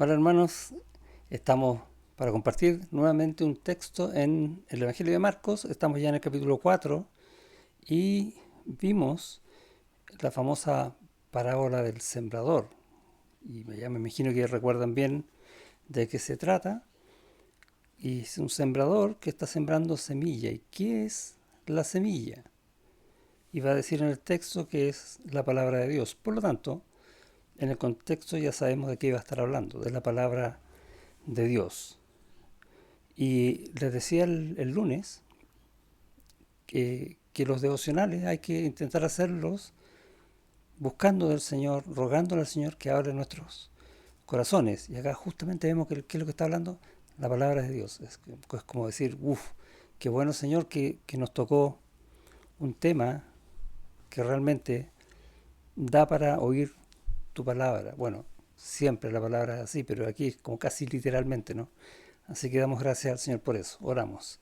Hola hermanos, estamos para compartir nuevamente un texto en el Evangelio de Marcos. Estamos ya en el capítulo 4 y vimos la famosa parábola del sembrador. Y ya me imagino que recuerdan bien de qué se trata. Y es un sembrador que está sembrando semilla. ¿Y qué es la semilla? Y va a decir en el texto que es la palabra de Dios. Por lo tanto, en el contexto ya sabemos de qué iba a estar hablando, de la palabra de Dios. Y les decía el lunes que los devocionales hay que intentar hacerlos buscando del Señor, rogándole al Señor que hable en nuestros corazones. Y acá justamente vemos que ¿qué es lo que está hablando? La palabra de Dios. Es como decir, uff, qué bueno Señor que nos tocó un tema que realmente da para oír tu palabra. Bueno, siempre la palabra es así, pero aquí es como casi literalmente, ¿no? Así que damos gracias al Señor por eso. Oramos.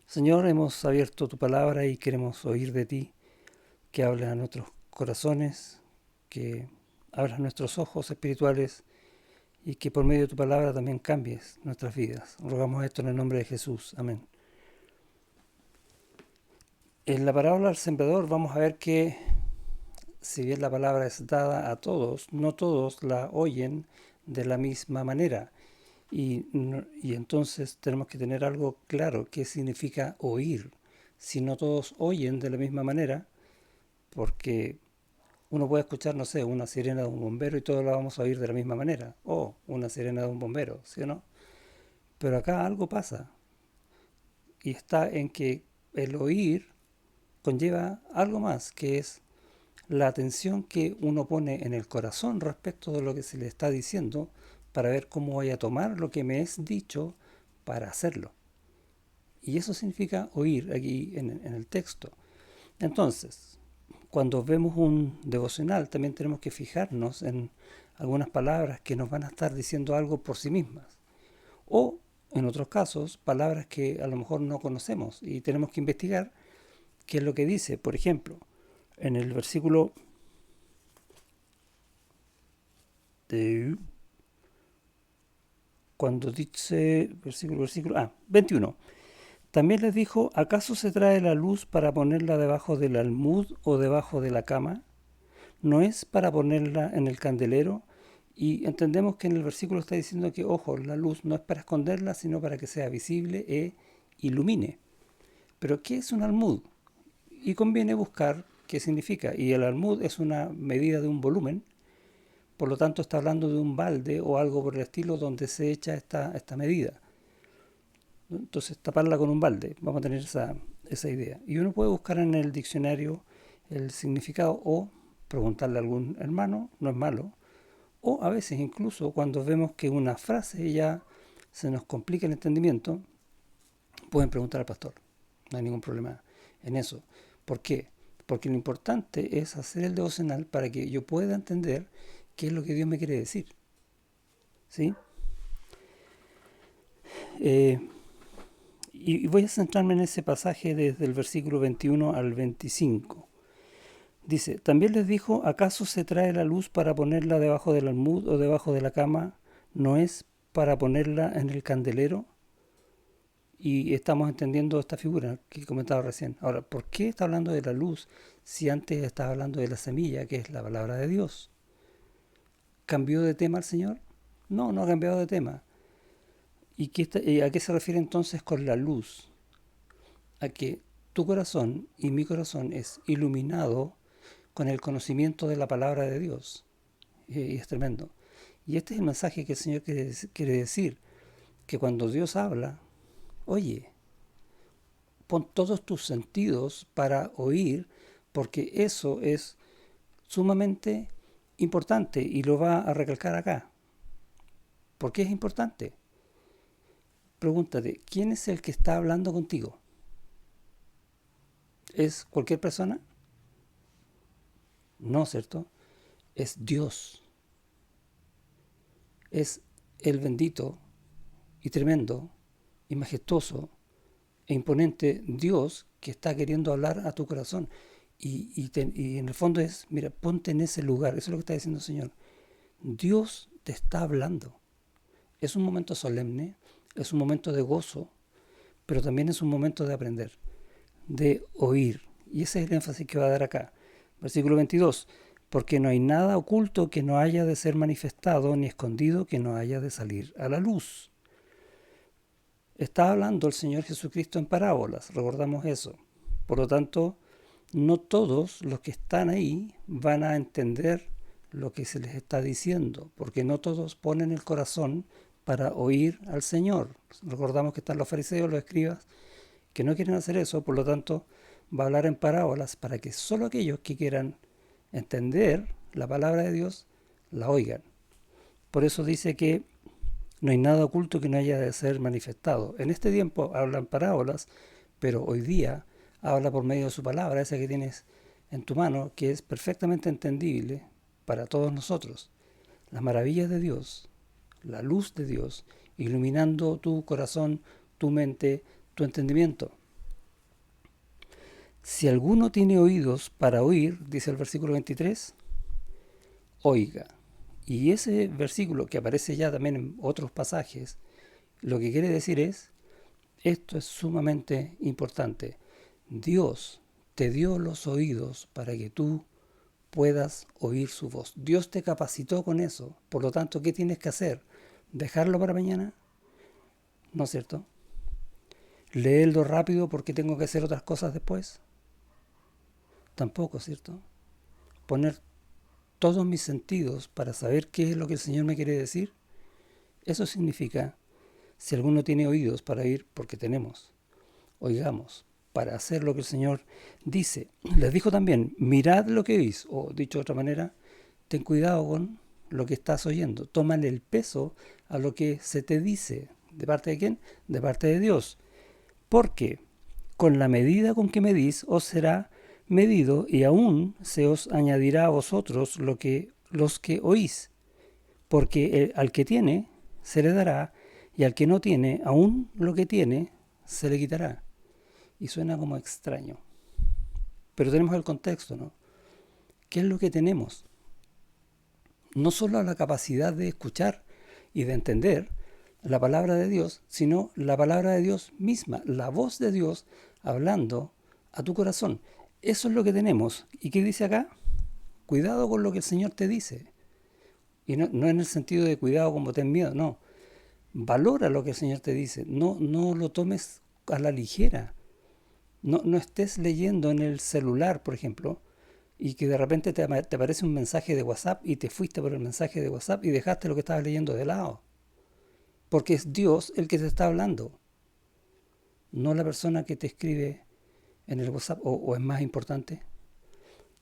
Señor, hemos abierto tu palabra y queremos oír de ti, que hables a nuestros corazones, que abras nuestros ojos espirituales y que por medio de tu palabra también cambies nuestras vidas. Rogamos esto en el nombre de Jesús. Amén. En la parábola del sembrador vamos a ver que si bien la palabra es dada a todos, no todos la oyen de la misma manera. Y entonces tenemos que tener algo claro, qué significa oír. Si no todos oyen de la misma manera, porque uno puede escuchar, no sé, una sirena de un bombero y todos la vamos a oír de la misma manera, o una sirena de un bombero, ¿sí o no? Pero acá algo pasa, y está en que el oír conlleva algo más, que es la atención que uno pone en el corazón respecto de lo que se le está diciendo para ver cómo voy a tomar lo que me es dicho para hacerlo. Y eso significa oír aquí en el texto. Entonces, cuando vemos un devocional también tenemos que fijarnos en algunas palabras que nos van a estar diciendo algo por sí mismas. O, en otros casos, palabras que a lo mejor no conocemos y tenemos que investigar qué es lo que dice. Por ejemplo, en el versículo de cuando dice, versículo 21. También les dijo, ¿acaso se trae la luz para ponerla debajo del almud o debajo de la cama? ¿No es para ponerla en el candelero? Y entendemos que en el versículo está diciendo que, ojo, la luz no es para esconderla, sino para que sea visible e ilumine. Pero ¿qué es un almud? Y conviene buscar qué significa. Y el almud es una medida de un volumen, por lo tanto está hablando de un balde o algo por el estilo donde se echa esta medida. Entonces taparla con un balde, vamos a tener esa idea. Y uno puede buscar en el diccionario el significado o preguntarle a algún hermano, no es malo. O a veces incluso cuando vemos que una frase ya se nos complica el entendimiento, pueden preguntar al pastor. No hay ningún problema en eso. ¿Por qué? Porque lo importante es hacer el devocional para que yo pueda entender qué es lo que Dios me quiere decir. ¿Sí? Eh, y voy a centrarme en ese pasaje desde el versículo 21 al 25. Dice, también les dijo, ¿acaso se trae la luz para ponerla debajo del almud o debajo de la cama? ¿No es para ponerla en el candelero? Y estamos entendiendo esta figura que comentaba recién. Ahora, ¿por qué está hablando de la luz si antes estaba hablando de la semilla, que es la palabra de Dios? ¿Cambió de tema el Señor? No, no ha cambiado de tema. ¿Y a qué se refiere entonces con la luz? A que tu corazón y mi corazón es iluminado con el conocimiento de la palabra de Dios. Y es tremendo. Y este es el mensaje que el Señor quiere decir, que cuando Dios habla, oye, pon todos tus sentidos para oír, porque eso es sumamente importante y lo va a recalcar acá. ¿Por qué es importante? Pregúntate, ¿quién es el que está hablando contigo? ¿Es cualquier persona? No, ¿cierto? Es Dios. Es el bendito y tremendo y majestuoso e imponente Dios que está queriendo hablar a tu corazón. Y en el fondo es, mira, ponte en ese lugar. Eso es lo que está diciendo el Señor. Dios te está hablando. Es un momento solemne, es un momento de gozo, pero también es un momento de aprender, de oír. Y ese es el énfasis que va a dar acá. Versículo 22. Porque no hay nada oculto que no haya de ser manifestado, ni escondido que no haya de salir a la luz. Está hablando el Señor Jesucristo en parábolas, recordamos eso. Por lo tanto, no todos los que están ahí van a entender lo que se les está diciendo, porque no todos ponen el corazón para oír al Señor. Recordamos que están los fariseos, los escribas, que no quieren hacer eso, por lo tanto, va a hablar en parábolas para que solo aquellos que quieran entender la palabra de Dios la oigan. Por eso dice que no hay nada oculto que no haya de ser manifestado. En este tiempo hablan parábolas, pero hoy día habla por medio de su palabra, esa que tienes en tu mano, que es perfectamente entendible para todos nosotros. Las maravillas de Dios, la luz de Dios, iluminando tu corazón, tu mente, tu entendimiento. Si alguno tiene oídos para oír, dice el versículo 23, oiga. Y ese versículo, que aparece ya también en otros pasajes, lo que quiere decir es, esto es sumamente importante. Dios te dio los oídos para que tú puedas oír su voz. Dios te capacitó con eso. Por lo tanto, ¿qué tienes que hacer? ¿Dejarlo para mañana? ¿No es cierto? ¿Leerlo rápido porque tengo que hacer otras cosas después? Tampoco, ¿cierto? Poner todos mis sentidos para saber qué es lo que el Señor me quiere decir. Eso significa, si alguno tiene oídos para oír, porque tenemos, oigamos, para hacer lo que el Señor dice. Les dijo también, mirad lo que oís, o dicho de otra manera, ten cuidado con lo que estás oyendo. Tómale el peso a lo que se te dice. ¿De parte de quién? De parte de Dios. Porque con la medida con que medís os será medido, y aún se os añadirá a vosotros los que oís. Porque al que tiene se le dará, y al que no tiene, aún lo que tiene se le quitará. Y suena como extraño. Pero tenemos el contexto, ¿no? ¿Qué es lo que tenemos? No solo la capacidad de escuchar y de entender la palabra de Dios, sino la palabra de Dios misma, la voz de Dios hablando a tu corazón. Eso es lo que tenemos. ¿Y qué dice acá? Cuidado con lo que el Señor te dice. Y no en el sentido de cuidado como ten miedo, no. Valora lo que el Señor te dice. No lo tomes a la ligera. No estés leyendo en el celular, por ejemplo, y que de repente te aparece un mensaje de WhatsApp y te fuiste por el mensaje de WhatsApp y dejaste lo que estabas leyendo de lado. Porque es Dios el que te está hablando, no la persona que te escribe en el WhatsApp, o es más importante.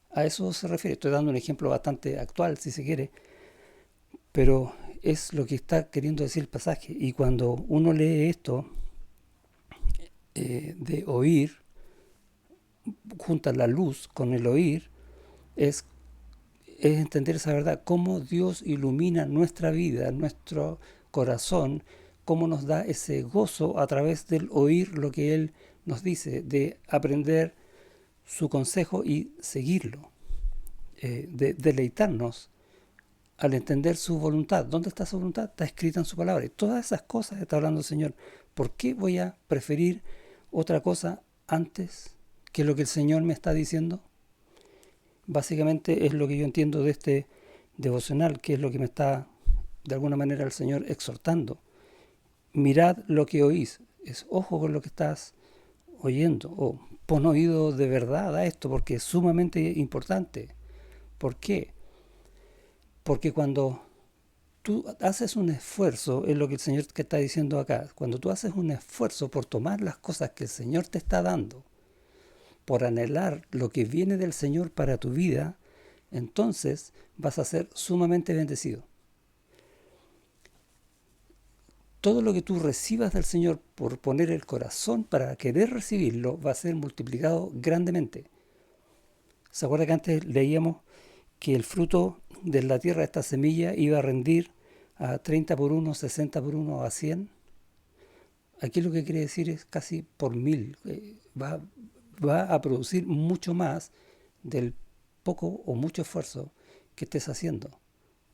A eso se refiere. Estoy dando un ejemplo bastante actual, si se quiere, pero es lo que está queriendo decir el pasaje. Y cuando uno lee esto, de oír, junta la luz con el oír, es entender esa verdad, cómo Dios ilumina nuestra vida, nuestro corazón, cómo nos da ese gozo a través del oír lo que Él nos dice, de aprender su consejo y seguirlo, de deleitarnos al entender su voluntad. ¿Dónde está su voluntad? Está escrita en su palabra. Y todas esas cosas está hablando el Señor. ¿Por qué voy a preferir otra cosa antes que lo que el Señor me está diciendo? Básicamente es lo que yo entiendo de este devocional, que es lo que me está de alguna manera el Señor exhortando. Mirad lo que oís, es ojo con lo que estás oyendo, o pon oído de verdad a esto porque es sumamente importante. ¿Por qué? Porque cuando tú haces un esfuerzo, es lo que el Señor que está diciendo acá, cuando tú haces un esfuerzo por tomar las cosas que el Señor te está dando, por anhelar lo que viene del Señor para tu vida, entonces vas a ser sumamente bendecido. Todo lo que tú recibas del Señor por poner el corazón para querer recibirlo va a ser multiplicado grandemente. ¿Se acuerda que antes leíamos que el fruto de la tierra, esta semilla, iba a rendir a 30 por 1, 60 por 1, a 100? Aquí lo que quiere decir es casi por 1000. Va a producir mucho más del poco o mucho esfuerzo que estés haciendo.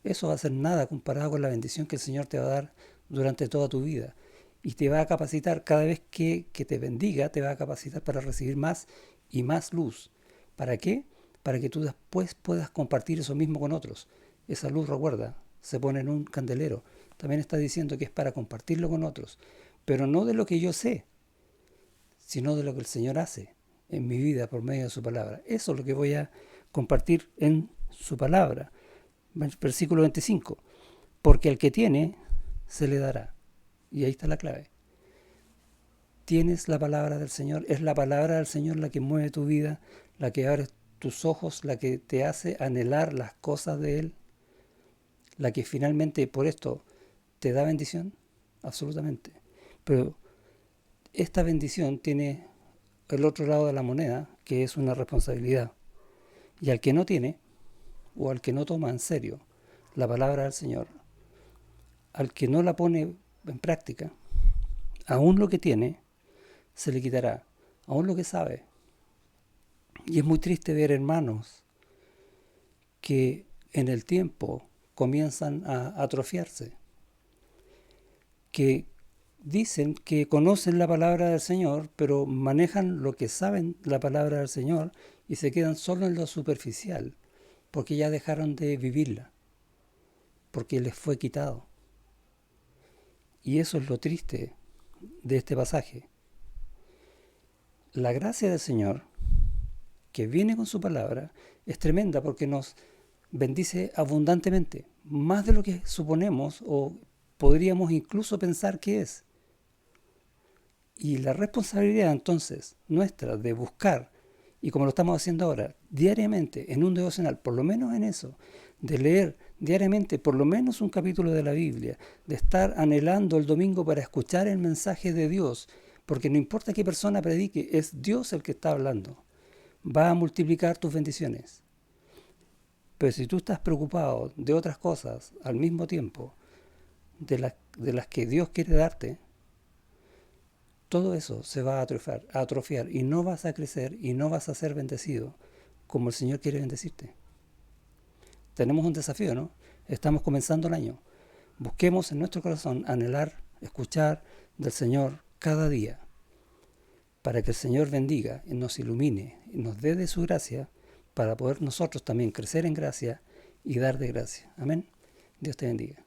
Eso va a ser nada comparado con la bendición que el Señor te va a dar durante toda tu vida. Y te va a capacitar cada vez que te bendiga, te va a capacitar para recibir más y más luz. ¿Para qué? Para que tú después puedas compartir eso mismo con otros. Esa luz, recuerda, se pone en un candelero. También está diciendo que es para compartirlo con otros. Pero no de lo que yo sé, sino de lo que el Señor hace en mi vida por medio de su palabra. Eso es lo que voy a compartir en su palabra. Versículo 25. Porque al que tiene, se le dará. Y ahí está la clave. Tienes la palabra del Señor. Es la palabra del Señor la que mueve tu vida, la que abre tus ojos, la que te hace anhelar las cosas de Él, la que finalmente por esto te da bendición. Absolutamente. Pero esta bendición tiene el otro lado de la moneda, que es una responsabilidad. Y al que no tiene, o al que no toma en serio la palabra del Señor, al que no la pone en práctica, aún lo que tiene se le quitará, aún lo que sabe. Y es muy triste ver hermanos que en el tiempo comienzan a atrofiarse, que dicen que conocen la palabra del Señor, pero manejan lo que saben la palabra del Señor y se quedan solo en lo superficial, porque ya dejaron de vivirla, porque les fue quitado. Y eso es lo triste de este pasaje. La gracia del Señor, que viene con su palabra, es tremenda porque nos bendice abundantemente, más de lo que suponemos o podríamos incluso pensar que es. Y la responsabilidad entonces nuestra de buscar, y como lo estamos haciendo ahora, diariamente en un devocional, por lo menos en eso, de leer diariamente por lo menos un capítulo de la Biblia, de estar anhelando el domingo para escuchar el mensaje de Dios, porque no importa qué persona predique, es Dios el que está hablando. Va a multiplicar tus bendiciones. Pero si tú estás preocupado de otras cosas al mismo tiempo, de las que Dios quiere darte, todo eso se va a atrofiar y no vas a crecer y no vas a ser bendecido como el Señor quiere bendecirte. Tenemos un desafío, ¿no? Estamos comenzando el año. Busquemos en nuestro corazón anhelar, escuchar del Señor cada día, para que el Señor bendiga y nos ilumine y nos dé de su gracia para poder nosotros también crecer en gracia y dar de gracia. Amén. Dios te bendiga.